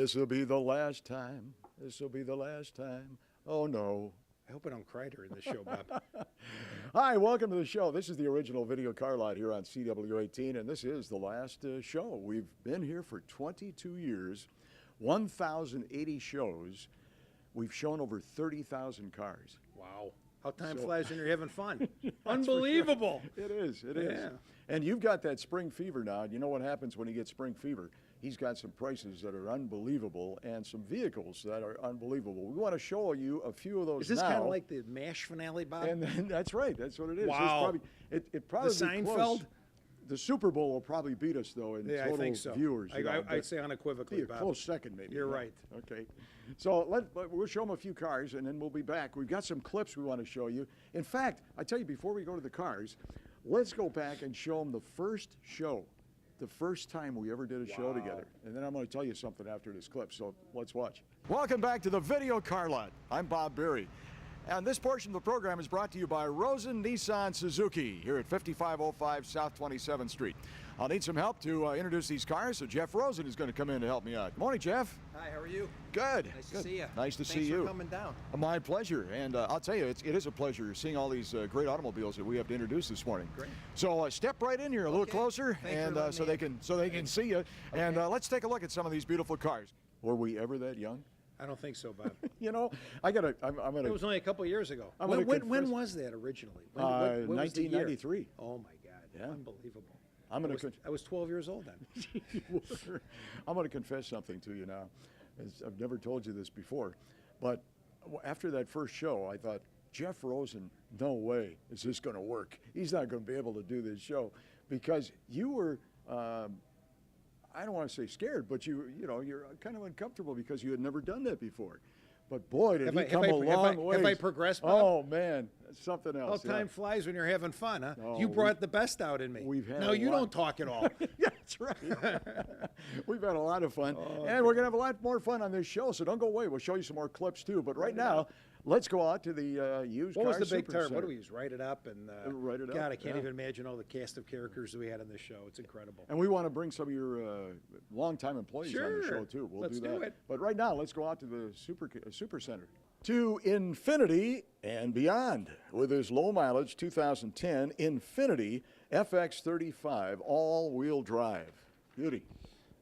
This will be the last time. This will be the last time. Oh, no. I hope I don't cry during the show, Bob. Hi, welcome to the show. This is the original Video Carlot here on CW18, and this is the last show. We've been here for 22 years, 1,080 shows. We've shown over 30,000 cars. Wow. How time flies when you're having fun. Unbelievable. Sure. It is. It is. Yeah. And you've got that spring fever now. You know what happens when you get spring fever? He's got some prices that are unbelievable and some vehicles that are unbelievable. We want to show you a few of those now. Is this kind of like the MASH finale, Bob? And then, that's right. That's what it is. Wow. It probably the Seinfeld? Close. The Super Bowl will probably beat us, though, in total I think so. viewers. I'd say unequivocally, Bob. A close second, maybe. You're right. Okay. So we'll show them a few cars, and then we'll be back. We've got some clips we want to show you. In fact, I tell you, before we go to the cars, let's go back and show them the first show, the first time we ever did a show together. And then I'm going to tell you something after this clip, so let's watch. Welcome back to the Video Carlot. I'm Bob Berry. And this portion of the program is brought to you by Rosen Nissan Suzuki here at 5505 South 27th Street. I'll need some help to introduce these cars, so Jeff Rosen is going to come in to help me out. Good morning, Jeff. Hi, how are you? Good. Nice to see you. Nice to see you. Thanks for coming down. My pleasure. And I'll tell you, it is a pleasure seeing all these great automobiles that we have to introduce this morning. Great. So step right in here a little closer, and so they can see you. Okay. And let's take a look at some of these beautiful cars. Were we ever that young? I don't think so, Bob. You know, I'm gonna. It was only a couple of years ago. When was that originally? When 1993. Oh my God! Yeah. Unbelievable. I was 12 years old then. I'm going to confess something to you now. I've never told you this before, but after that first show, I thought, Jeff Rosen, no way is this going to work. He's not going to be able to do this show, because you were. I don't want to say scared, but you're kind of uncomfortable because you had never done that before. But boy, did he come a long way. Have I progressed, Bob? Oh man, that's something else. How time flies when you're having fun, huh? Oh, you brought the best out in me. No, you don't talk at all. Yeah, that's right. We've had a lot of fun, and we're gonna have a lot more fun on this show. So don't go away. We'll show you some more clips too. But right now, let's go out to the used car. What was the big term? Center. What do we use? Write it up and write it up. God, I can't even imagine all the cast of characters that we had on this show. It's incredible. And we want to bring some of your longtime employees on the show too. We'll do that. Do it. But right now, let's go out to the Super Center. To infinity and beyond with his low mileage 2010 Infinity FX35 all-wheel drive. Beauty.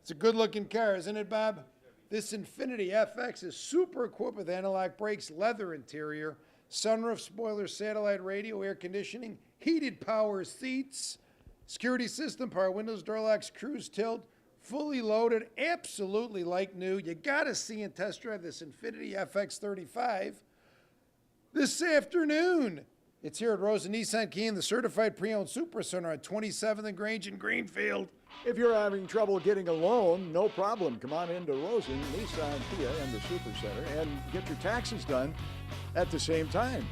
It's a good-looking car, isn't it, Bob? This Infinity FX is super equipped with analog brakes, leather interior, sunroof, spoiler, satellite radio, air conditioning, heated power seats, security system, power windows, door locks, cruise tilt, fully loaded, absolutely like new. You got to see and test drive this Infinity FX35 this afternoon. It's here at Rosen Nissan Kia in the certified pre-owned Super Center on 27th and Grange in Greenfield. If you're having trouble getting a loan, no problem. Come on into Rosen Nissan Kia and the Super Center and get your taxes done at the same time.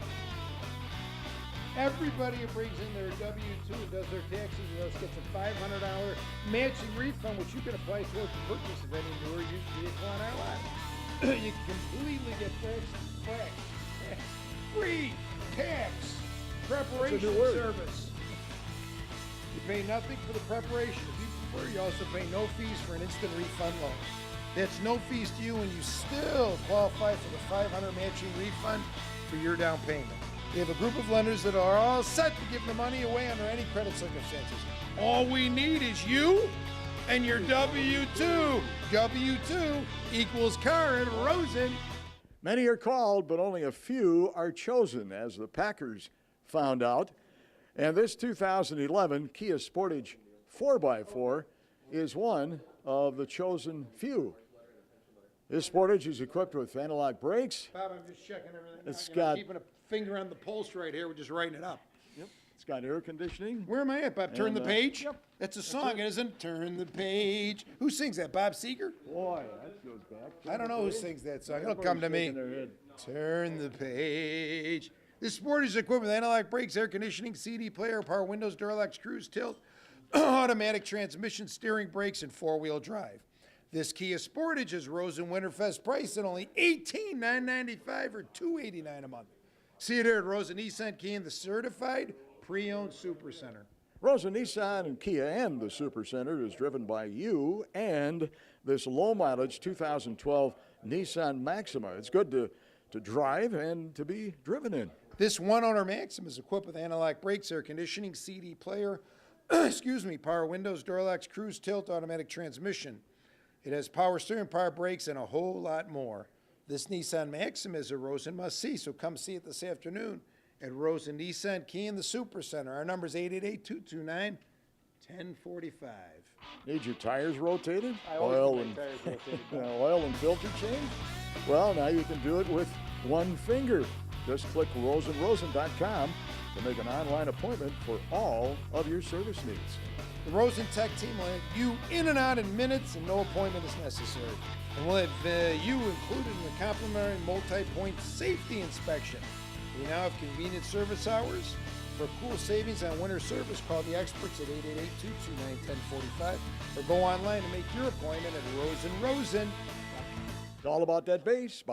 Everybody who brings in their W-2 and does their taxes with us gets a $500 matching refund, which you can apply towards the purchase of any newer used vehicle on our lot. You can completely get free tax preparation service. You pay nothing for the preparation. If you prefer, you also pay no fees for an instant refund loan. That's no fees to you, and you still qualify for the $500 matching refund for your down payment. They have a group of lenders that are all set to give the money away under any credit circumstances. All we need is you and your W-2. W-2 equals car at Rosen. Many are called, but only a few are chosen, as the Packers found out. And this 2011 Kia Sportage 4x4 is one of the chosen few. This Sportage is equipped with analog brakes. Bob, I'm just checking everything. It's keeping a finger on the pulse right here. We're just writing it up. Yep. It's got air conditioning. Where am I at, Bob? Turn the page? Yep. That's a song, isn't it? Turn the page. Who sings that? Bob Seger? Boy, that goes back. I don't know who sings that song. It'll come to me. Turn the page. This Sport is equipped with analog brakes, air conditioning, CD player, power windows, door locks, cruise tilt, automatic transmission, steering brakes, and four-wheel drive. This Kia Sportage is Rosen Winterfest price at only $18,995 or $289 a month. See it here at Rosen Nissan Kia in the certified pre-owned Super Center. Rosen Nissan and Kia and the Super Center is driven by you and this low mileage 2012 Nissan Maxima. It's good to drive and to be driven in. This one-owner Maxima is equipped with anti-lock brakes, air conditioning, CD player, excuse me, power windows, door locks, cruise tilt, automatic transmission. It has power steering, power brakes, and a whole lot more. This Nissan Maxima is a Rosen must-see, so come see it this afternoon at Rosen Nissan Kia in the Super Center. Our number is 888-229-1045. Need your tires rotated? I always get my tires rotated. Oil and filter change? Well, now you can do it with one finger. Just click rosenrosen.com to make an online appointment for all of your service needs. The Rosen Tech team will have you in and out in minutes, and no appointment is necessary. And we'll have you included in the complimentary multi-point safety inspection. We now have convenient service hours. For cool savings on winter service, call the experts at 888-229-1045 or go online and make your appointment at Rosen. It's all about that bass,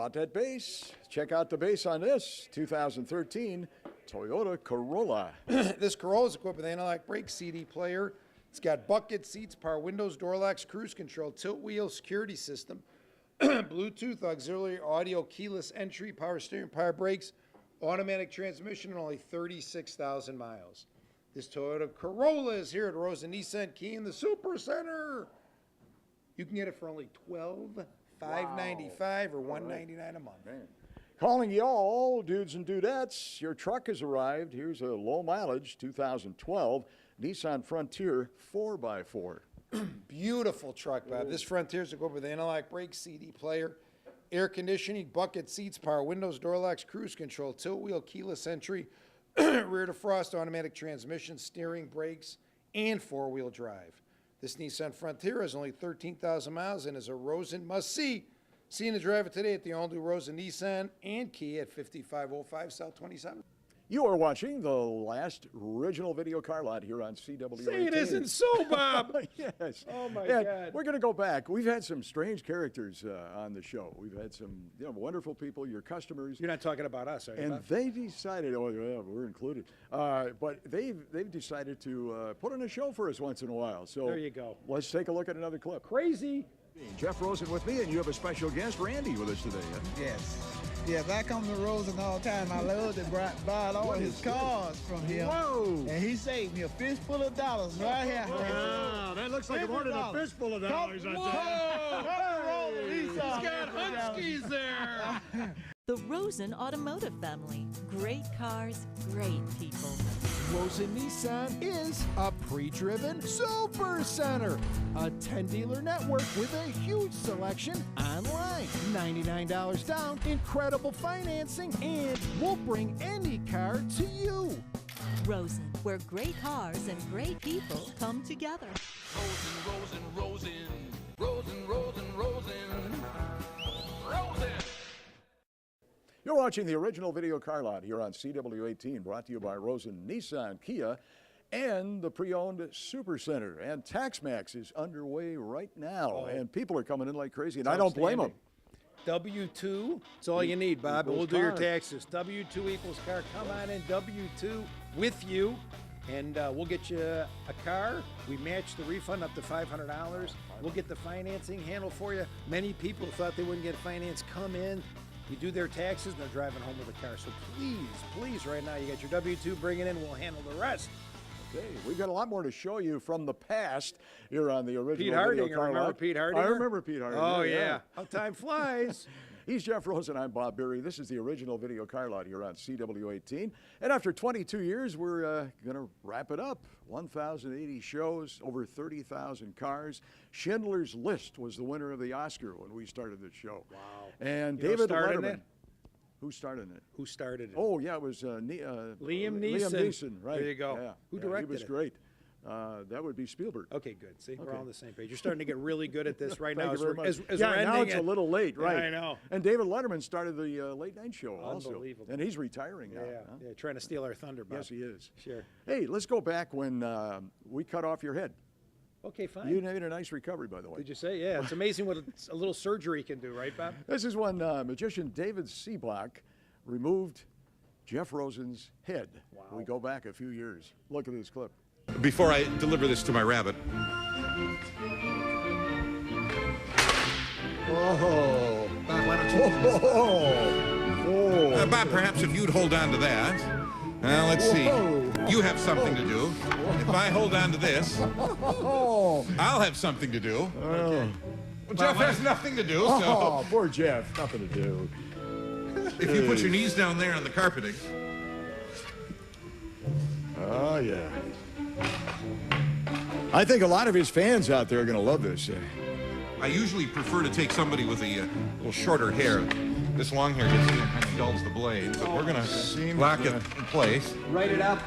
Check out the bass on this 2013 Toyota Corolla. This Corolla is equipped with anti-lock brakes, CD player. It's got bucket seats, power windows, door locks, cruise control, tilt wheel, security system, Bluetooth, auxiliary audio, keyless entry, power steering, power brakes, automatic transmission, and only 36,000 miles. This Toyota Corolla is here at Rosen Nissan Kia in the Super Center. You can get it for only $12,595 or $199 a month. Man. Calling y'all, dudes and dudettes, your truck has arrived. Here's a low mileage 2012 Nissan Frontier 4x4. Beautiful truck, Bob. This Frontier is equipped with anti-lock brakes, CD player, air conditioning, bucket seats, power windows, door locks, cruise control, tilt wheel, keyless entry, rear defrost, automatic transmission, steering, brakes, and four-wheel drive. This Nissan Frontier has only 13,000 miles and is a Rosen must-see. See and drive it today at the all-new Rosen Nissan and Kia at 5505 South 27th. You are watching the last original video car lot here on CW18. Say it isn't so, Bob. Yes. Oh, my Yeah, God. We're going to go back. We've had some strange characters on the show. We've had some wonderful people, your customers. You're not talking about us, are you, And Bob? they decided, oh, yeah, we're included. But they've decided to put on a show for us once in a while. So There you go. Let's take a look at another clip. Crazy. Jeff Rosen with me, and you have a special guest, Randy, with us today. Yes. Yes, I come to Rosen all the time. I love to buy all his cars from him. Whoa! And he saved me a fistful of dollars right here. Wow, that looks like more than a fistful of dollars, I tell you. He's got Huskies there. The Rosen Automotive family. Great cars, great people. Rosen Nissan is a pre-driven super center, a 10-dealer network with a huge selection online. $99 down, incredible financing, and we'll bring any car to you. Rosen, where great cars and great people come together. Rosen. You're watching the original video car lot here on CW18, brought to you by Rosen Nissan Kia and the pre-owned Super Center. And TaxMax is underway right now, and people are coming in like crazy, and I don't blame them. W-2, it's all you need, Bob. Equals We'll do your car. taxes. W-2 equals car. Come on in, W-2 with you, and we'll get you a car. We match the refund up to $500. We'll get the financing handled for you. Many people thought they wouldn't get finance. Come in. You do their taxes, and they're driving home with a car. So please, right now, you got your W-2, bring it in. We'll handle the rest. Okay, we've got a lot more to show you from the past here on the original Pete video Hardinger, car remember lot. Pete Hardinger? I remember Pete Hardinger. Oh, yeah. How time flies. He's Jeff Rosen. I'm Bob Berry. This is the original video car lot here on CW18. And after 22 years, we're going to wrap it up. 1,080 shows, over 30,000 cars. Schindler's List was the winner of the Oscar when we started the show. Wow. And You know who David starred in Letterman. it? Who started it? Who started it? Oh, yeah, it was Liam Neeson. Liam Neeson, right. There you go. Yeah. Who Yeah, directed He was it? great. That would be Spielberg. Okay, good. See, we're Okay. all on the same page. You're starting to get really good at this right Thank now. you As very we're, much. as Yeah, we're now ending it's a it. little late, right? I know. And David Letterman started the late night show also. Unbelievable. And he's retiring now. Yeah, huh? yeah, trying to steal our thunder, Bob. Yes, he is. Sure. Hey, let's go back when we cut off your head. Okay, fine. You made a nice recovery, by the way. Did you say? Yeah, it's amazing what a little surgery can do, right, Bob? This is when magician David Seabach removed Jeff Rosen's head. Wow. We go back a few years. Look at this clip. Before I deliver this to my rabbit, Oh. Bob, why don't you do this? Oh. Bob, perhaps if you'd hold on to that. Let's see. Whoa. You have something to do. If I hold on to this, Oh. I'll have something to do. Oh. Well, Jeff has nothing to do, so Oh, poor Jeff. Nothing to do. if you put your knees down there on the carpeting. Oh, yeah. I think a lot of his fans out there are going to love this. I usually prefer to take somebody with a little shorter hair. This long hair gets in and kind of dulls the blade, but we're going to lock it in place. Write it up.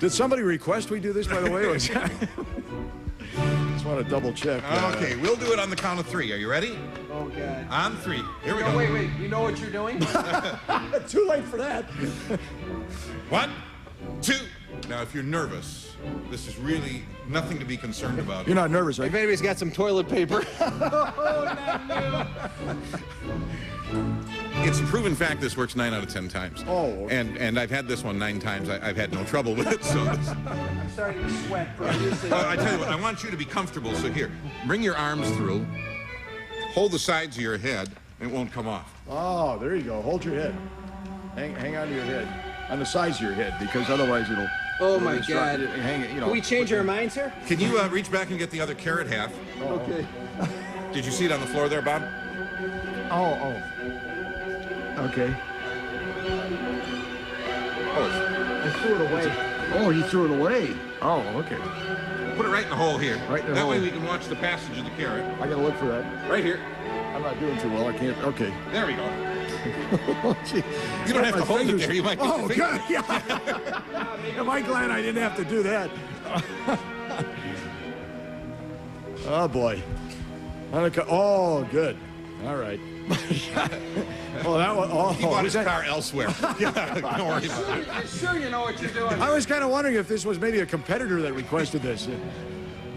Did somebody request we do this, by the way? Or just want to double check. Okay, we'll do it on the count of 3. Are you ready? Oh, God. On 3. Here we go. Wait. You know what you're doing? Too late for that. 1, 2. Now, if you're nervous, this is really nothing to be concerned about. You're not nervous, right? If anybody's got some toilet paper. It's a proven fact this works 9 out of 10 times. Oh, okay. And I've had this one 9 times. I've had no trouble with it. So I'm starting to sweat profusely. I tell you what, I want you to be comfortable. So here, bring your arms through. Hold the sides of your head. It won't come off. Oh, there you go. Hold your head. Hang on to your head. On the sides of your head, because otherwise it'll... Oh, it'll my disrupt God. it. Can we change our minds here? Can you reach back and get the other carrot half? Okay. Did you see it on the floor there, Bob? Oh. Okay. Oh, I threw it away. Oh, you threw it away. Oh, okay. put it right in the hole here. Right in the that hole. way we can watch the passage of the carrot. I gotta look for that. Right here. I'm not doing too well. I can't. Okay. There we go. Gee. You don't have My to hold it fingers- there. You might get Oh, your God. fingers. Yeah. Am I glad I didn't have to do that? Oh, boy. Oh, good. All right. Oh, that was. Oh, He bought was his that- car elsewhere. Yeah, don't worry about it. I'm sure you know what you're doing. I was kind of wondering if this was maybe a competitor that requested this. All You've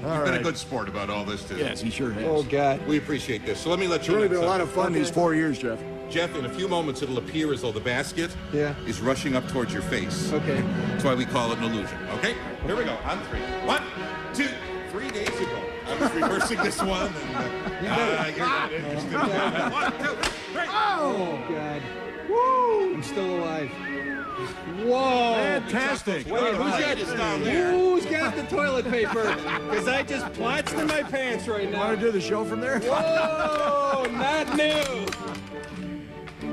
right. been a good sport about all this, too. Yes, he sure has. Oh, God. We appreciate this. So let me let It's you really know been a lot something. of fun these 4 years, Jeff. Jeff, in a few moments, it'll appear as though the basket Yeah. is rushing up towards your face. Okay. That's why we call it an illusion. Okay? Here we go. On 3. 1, 2, 3 days ago. I was rehearsing this one. And, you're not interested. 1, 2, 3. Oh, God. Woo! I'm still alive. Whoa! Fantastic. Wait, who's got the toilet paper? Because I just plotzed in my pants right Want now. to do the show from there? Whoa! Not new.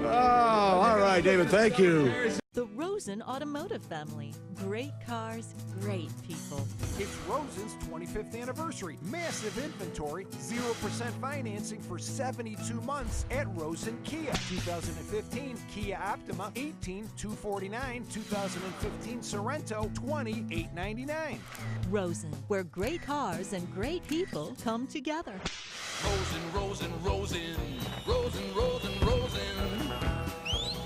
Oh, all right, David. Thank you. The Rosen Automotive family. Great cars, great people. It's Rosen's 25th anniversary. Massive inventory, 0% financing for 72 months at Rosen Kia. 2015 Kia Optima, $18,249. 2015 Sorrento, $20,899. Rosen, where great cars and great people come together. Rosen, Rosen, Rosen. Rosen, Rosen, Rosen.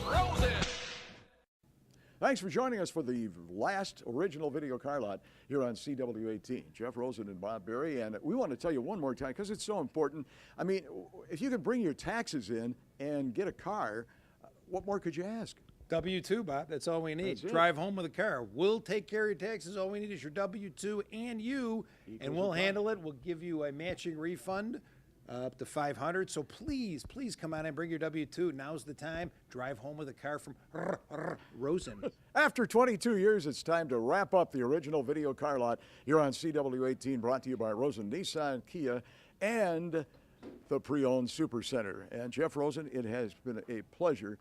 Rosen. Thanks for joining us for the last original video Carlot here on CW18. Jeff Rosen and Bob Berry, and we want to tell you one more time because it's so important. I mean, if you could bring your taxes in and get a car, what more could you ask? W-2, Bob. That's all we need. That's it. Drive home with a car. We'll take care of your taxes. All we need is your W-2 and you, and we'll handle it. We'll give you a matching refund up to $500. So please come on and bring your W-2. Now's the time. Drive home with a car from Rosen. After 22 years, it's time to wrap up the original video Carlot here on CW18, brought to you by Rosen Nissan, Kia, and the Pre-Owned Super Center. And Jeff Rosen, it has been a pleasure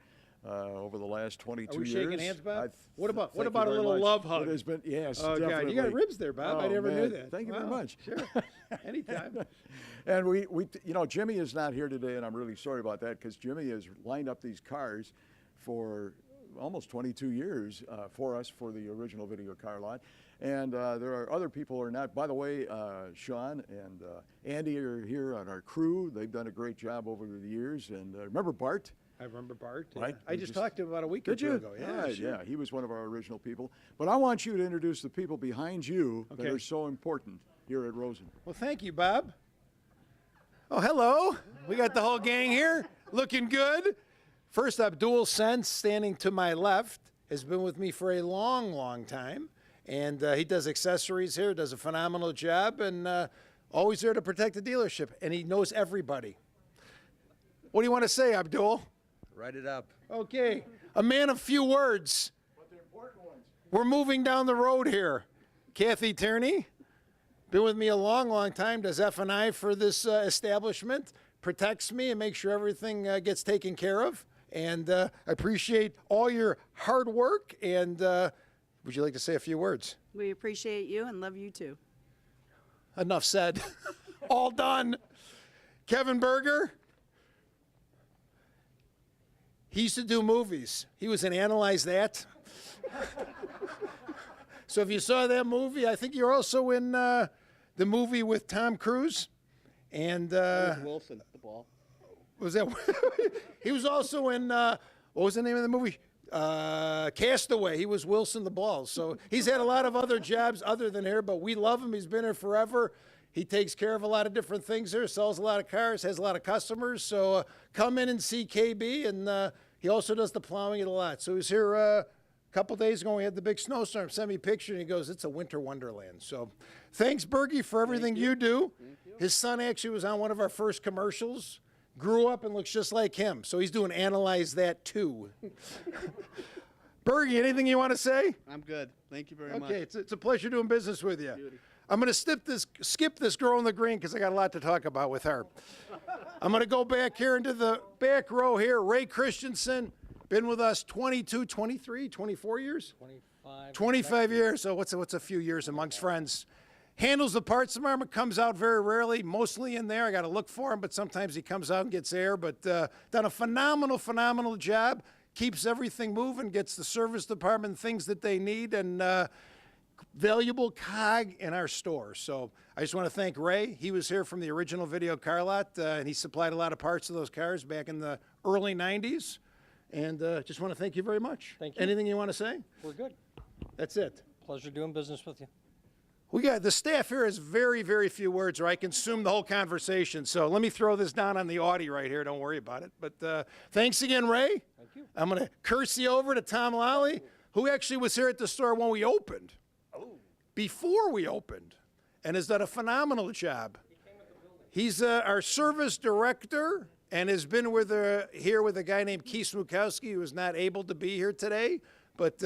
over the last 22 Are we years. shaking hands, Bob? What Thank about you a very little much. love hug? It has been, yes, Oh, God. definitely. You got ribs there, Bob. I Oh, never knew man. that. Thank you very Wow. much. Sure. Anytime. And we, you know, Jimmy is not here today, and I'm really sorry about that because Jimmy has lined up these cars for almost 22 years for us for the original video Carlot. And there are other people who are not. By the way, Sean and Andy are here on our crew. They've done a great job over the years. And remember Bart? I remember Bart. Right. Yeah. I just talked to him about a week or Did two you? ago. Yeah, Right, sure. yeah, he was one of our original people. But I want you to introduce the people behind you that Okay. are so important here at Rosen. Well, thank you, Bob. Oh, hello. We got the whole gang here, looking good. First up, Dual Sense standing to my left. has been with me for a long, long time. And he does accessories here, does a phenomenal job, and always there to protect the dealership. And he knows everybody. What do you want to say, Abdul? Write it up. Okay, a man of few words. But the important ones. We're moving down the road here. Kathy Tierney, been with me a long, long time, does F&I for this establishment, protects me and makes sure everything gets taken care of. And I appreciate all your hard work. And would you like to say a few words? We appreciate you and love you too. Enough said. All done. Kevin Berger. He used to do movies. He was in Analyze That. So if you saw that movie, I think you're also in the movie with Tom Cruise. And Wilson, the ball. Was that? He was also in what was the name of the movie? Castaway. He was Wilson the Ball. So he's had a lot of other jobs other than here, but we love him. He's been here forever. He takes care of a lot of different things here, sells a lot of cars, has a lot of customers. So come in and see KB, and he also does the plowing at a lot. So he's here a couple days ago. We had the big snowstorm. Sent me a picture, and he goes, "It's a winter wonderland." So thanks, Bergie, for everything you do. His son actually was on one of our first commercials. Grew up and looks just like him. So he's doing Analyze That too. Bergie, anything you want to say? I'm good. Thank you very much. Okay, it's a pleasure doing business with you. Beauty. I'm going to skip this girl in the green because I got a lot to talk about with her. I'm going to go back here into the back row here. Ray Christensen, been with us 22, 23, 24 years? 25 years. So what's a few years amongst friends? Handles the parts department, comes out very rarely, mostly in there. I got to look for him, but sometimes he comes out and gets air. But done a phenomenal job. Keeps everything moving, gets the service department things that they need, and valuable cog in our store. So I just want to thank Ray. He was here from the original video Carlot, and he supplied a lot of parts of those cars back in the early 90s. And just want to thank you very much. Thank you. Anything you want to say? We're good. That's it. Pleasure doing business with you. We got the staff here has very few words, or I consume the whole conversation. So let me throw this down on the Audi right here. Don't worry about it. But thanks again, Ray. Thank you. I'm going to curse you over to Tom Lally, who actually was here at the store when we opened. Before we opened, and has done a phenomenal job. He's our service director and has been here with a guy named Keith Smukowski, who is not able to be here today. But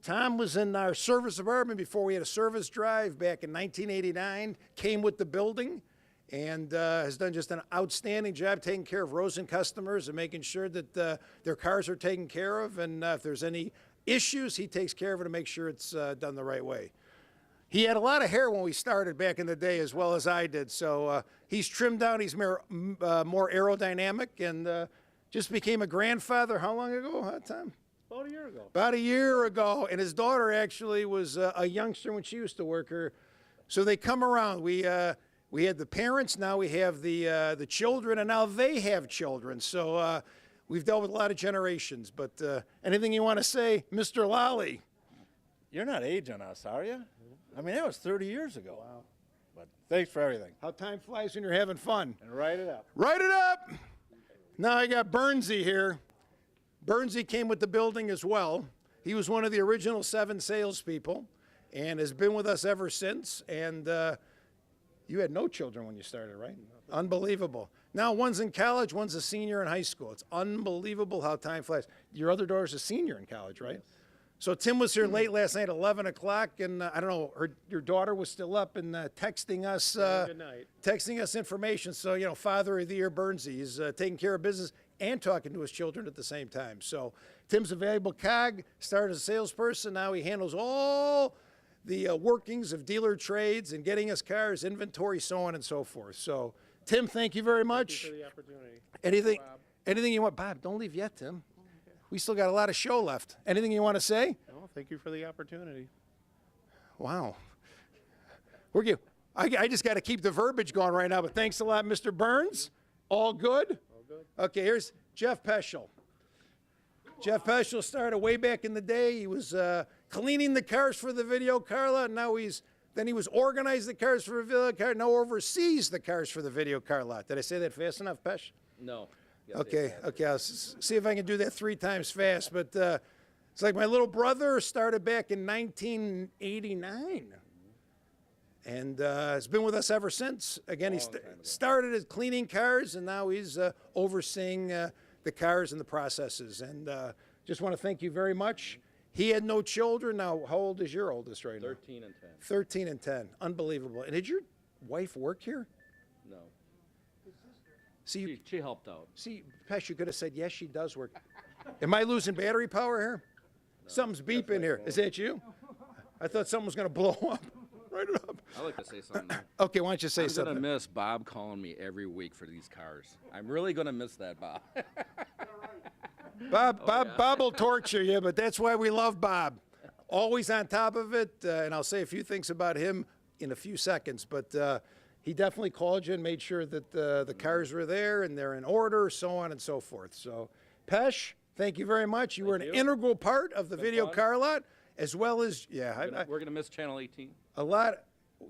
Tom was in our service department before we had a service drive back in 1989, came with the building, and has done just an outstanding job taking care of Rosen customers and making sure that their cars are taken care of. And if there's any issues, he takes care of it to make sure it's done the right way. He had a lot of hair when we started back in the day, as well as I did. So he's trimmed down. He's more aerodynamic, and just became a grandfather. How long ago, Tom? About a year ago. About a year ago, and his daughter actually was a youngster when she used to work here. So they come around. We had the parents, now we have the children, and now they have children. So we've dealt with a lot of generations. But anything you want to say, Mr. Lally? You're not aging us, are you? I mean, that was 30 years ago. Wow. But thanks for everything. How time flies when you're having fun. And write it up. Write it up! Now I got Bernsey here. Bernsey came with the building as well. He was one of the original 7 salespeople and has been with us ever since. And you had no children when you started, right? Unbelievable. Now one's in college, one's a senior in high school. It's unbelievable how time flies. Your other daughter's a senior in college, right? Yes. So Tim was here late last night, 11 o'clock, and I don't know, your daughter was still up and texting us good night. Texting us information. So, you know, Father of the Year Bernsey is taking care of business and talking to his children at the same time. So Tim's a valuable cog, started as a salesperson. Now he handles all the workings of dealer trades and getting us cars, inventory, so on and so forth. So, Tim, thank you very much. Thank you for the opportunity. Anything you want? Bob, don't leave yet, Tim. We still got a lot of show left. Anything you want to say? No, thank you for the opportunity. Wow. We're good. I just got to keep the verbiage going right now, but thanks a lot, Mr. Burns. All good? All good. Okay, here's Jeff Peschel. Jeff Peschel started way back in the day. He was cleaning the cars for the video Carlot, and now then he was organizing the cars for the video Carlot, now oversees the cars for the video Carlot. Did I say that fast enough, Pesch? No. Okay, I'll see if I can do that 3 times fast. But It's like my little brother started back in 1989. And has been with us ever since. Again, he started as cleaning cars, and now he's overseeing the cars and the processes. And just want to thank you very much. He had no children. Now, how old is your oldest right now? 13 and 10. 13 and 10. Unbelievable. And did your wife work here? No. See, She helped out. see, Pesh, you could have said, yes, she does work. Am I losing battery power here? Something's beeping here. Is that you? I thought something was going to blow up. Write it up. I'd like to say something. Okay, why don't you say I'm something? going to miss Bob calling me every week for these cars. I'm really going to miss that, Bob. Bob will torture you, but that's why we love Bob. Always on top of it, and I'll say a few things about him in a few seconds, but he definitely called you and made sure that the cars were there and they're in order, so on and so forth. So, Pesh, thank you very much. You were an integral part of the video Carlot, as well as, We're going to miss Channel 18. a lot.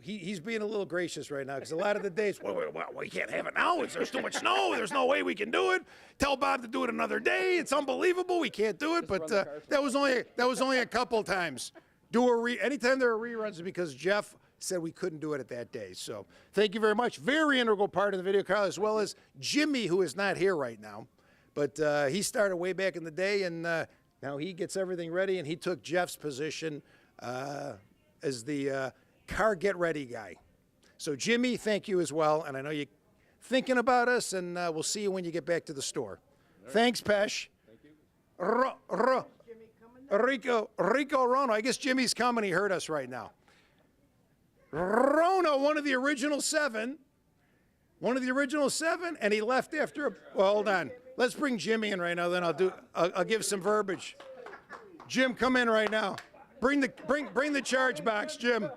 He's being a little gracious right now because a lot of the days, well, we can't have it now. There's too much snow. There's no way we can do it. Tell Bob to do it another day. It's unbelievable. We can't do it. But that was only a couple times. Anytime there are reruns, it's because Jeff said we couldn't do it at that day. So thank you very much. Very integral part of the video, Carl, as well as Jimmy, who is not here right now. But he started way back in the day, and now he gets everything ready, and he took Jeff's position as the car get ready guy. So Jimmy, thank you as well, and I know you're thinking about us, and we'll see you when you get back to the store. Thanks, Pesh. Thank you. Rico Rono. I guess Jimmy's coming. He heard us right now. Rono, one of the original seven, and he left after well, hold on. Let's bring Jimmy in right now, then I'll give some verbiage. Jim, come in right now. Bring the charge box, Jim.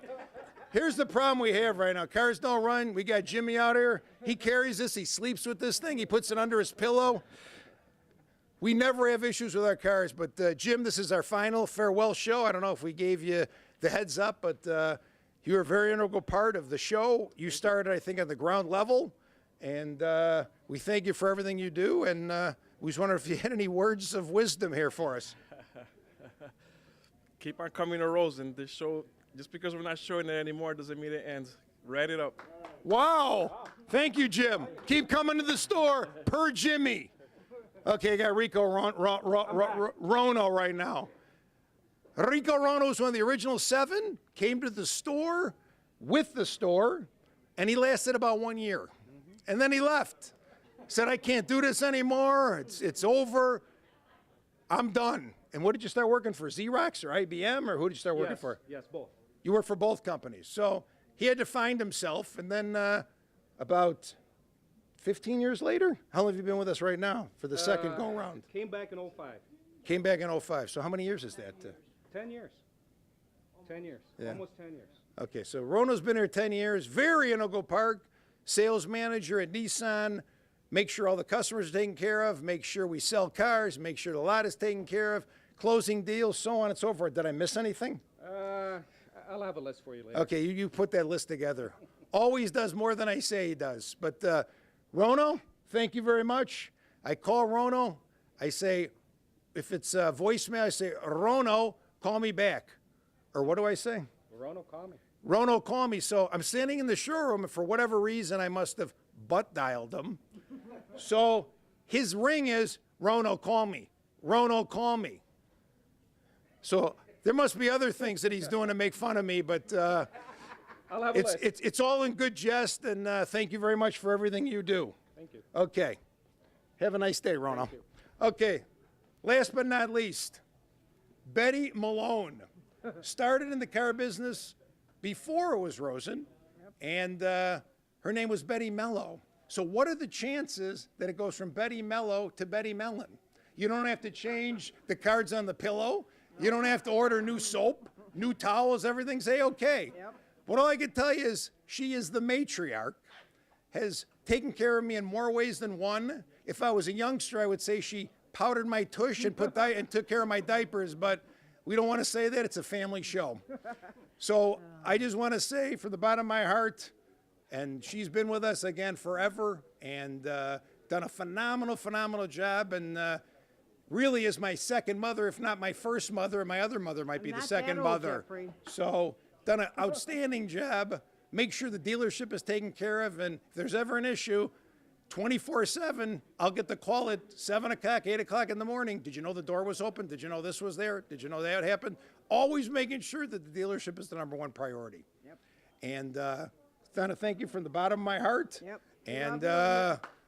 Here's the problem we have right now. Cars don't run. We got Jimmy out here. He carries this. He sleeps with this thing. He puts it under his pillow. We never have issues with our cars. But, Jim, this is our final farewell show. I don't know if we gave you the heads up, but you're a very integral part of the show. You started, I think, on the ground level. And we thank you for everything you do. And we just wonder if you had any words of wisdom here for us. Keep on coming to Rosen. This show, just because we're not showing it anymore doesn't mean it ends. Write it up. Wow. Thank you, Jim. Keep coming to the store per Jimmy. Okay, I got Rico Rono right now. Rico Rono is one of the original seven, came to the store with the store, and he lasted about 1 year. And then he left. Said, I can't do this anymore. It's over. I'm done. And what did you start working for? Xerox or IBM, or who did you start working for? Yes, both. You worked for both companies. So he had to find himself, and then about 15 years later, how long have you been with us right now for the second go-round? Came back in 05. Came back in 05. So how many years is that? 10 years. 10 years. Yeah. Almost 10 years. Okay, so Rono's been here 10 years. Very integral part. Sales manager at Nissan. Make sure all the customers are taken care of. Make sure we sell cars. Make sure the lot is taken care of. Closing deals, so on and so forth. Did I miss anything? I'll have a list for you later. Okay, you put that list together. Always does more than I say he does. But Rono, thank you very much. I call Rono. I say, if it's voicemail, I say, Rono, call me back. Or what do I say? Rono, call me. Rono, call me. So I'm standing in the showroom, and for whatever reason, I must have butt dialed him. So his ring is, Rono, call me. Rono, call me. So there must be other things that he's doing to make fun of me, but I'll have a list. it's all in good jest, and thank you very much for everything you do. Thank you. Okay. Have a nice day, Rono. Okay. Last but not least, Betty Malone. Started in the car business before it was Rosen, and her name was Betty Mello. So what are the chances that it goes from Betty Mello to Betty Mellon? You don't have to change the cards on the pillow. You don't have to order new soap, new towels, everything's A-okay. Yep. But all I can tell you is she is the matriarch, has taken care of me in more ways than one. If I was a youngster, I would say she powdered my tush and and took care of my diapers, but we don't want to say that. It's a family show. So I just want to say from the bottom of my heart, and she's been with us again forever and done a phenomenal job. And really is my second mother, if not my first mother, and my other mother might be the Not second that old, mother. Jeffrey. So done an outstanding job. Make sure the dealership is taken care of, and if there's ever an issue, 24/7, I'll get the call at 7 o'clock, 8 o'clock in the morning. Did you know the door was open? Did you know this was there? Did you know that happened? Always making sure that the dealership is the number 1 priority. Yep. And Donna, thank you from the bottom of my heart. Yep. And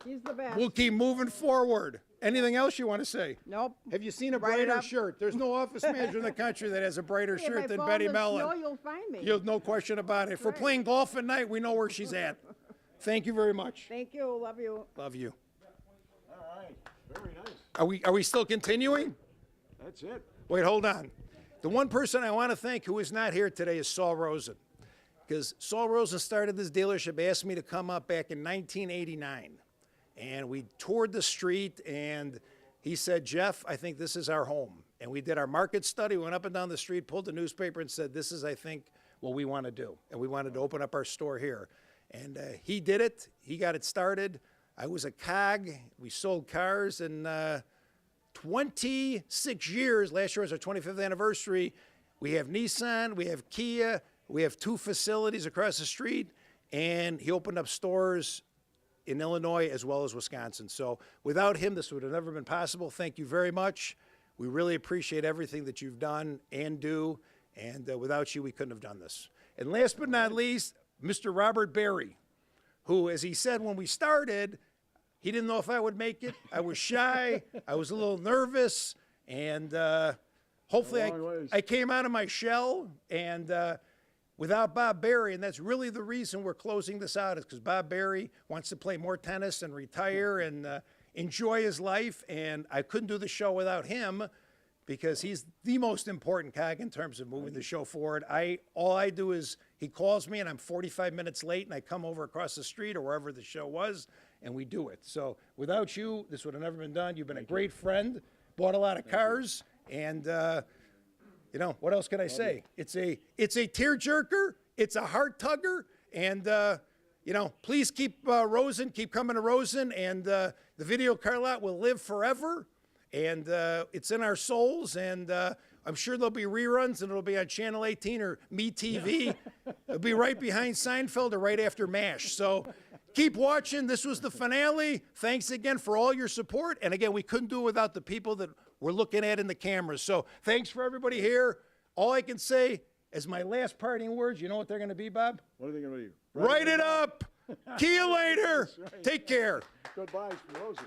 He's the best. we'll keep moving forward. Anything else you want to say? Nope. Have you seen a Write it brighter up. shirt? There's no office manager in the country that has a brighter Hey, if I shirt than fall Betty in the Mellon. snow, you'll find me. You'll no question about it. If we're playing golf at night, we know where she's at. Thank you very much. Thank you. Love you. Love you. All right, very nice. Are we still continuing? That's it. Wait, hold on. The one person I want to thank who is not here today is Saul Rosen. Because Saul Rosen started this dealership, asked me to come up back in 1989. And we toured the street, and he said, Jeff, I think this is our home. And we did our market study, went up and down the street, pulled the newspaper, and said, this is, I think, what we want to do. And we wanted to open up our store here. And he did it. He got it started. I was a cog. We sold cars. And 26 years, last year was our 25th anniversary. We have Nissan, we have Kia, we have 2 facilities across the street. And he opened up stores in Illinois as well as Wisconsin. So without him, this would have never been possible. Thank you very much. We really appreciate everything that you've done and do. And without you, we couldn't have done this. And last but not least, Mr. Robert Berry, who, as he said when we started, he didn't know if I would make it. I was shy. I was a little nervous. And hopefully I came out of my shell. And without Bob Berry, and that's really the reason we're closing this out, is because Bob Berry wants to play more tennis and retire and enjoy his life. And I couldn't do the show without him, because he's the most important cog in terms of moving the show forward. All I do is he calls me and I'm 45 minutes late and I come over across the street or wherever the show was and we do it. So without you, this would have never been done. You've been a great friend, bought a lot of cars, and you know, what else can I say? It's a tearjerker, it's a heart tugger, and you know, please keep Rosen, keep coming to Rosen, and the video Carlot will live forever. And it's in our souls, and I'm sure there'll be reruns, and it'll be on Channel 18 or MeTV. It'll be right behind Seinfeld or right after MASH. So keep watching. This was the finale. Thanks again for all your support. And again, we couldn't do it without the people that we're looking at in the cameras. So thanks for everybody here. All I can say as my last parting words, you know what they're going to be, Bob? What are they going to be? Write it up. See you later. Right. Take care. Goodbye from Rosen.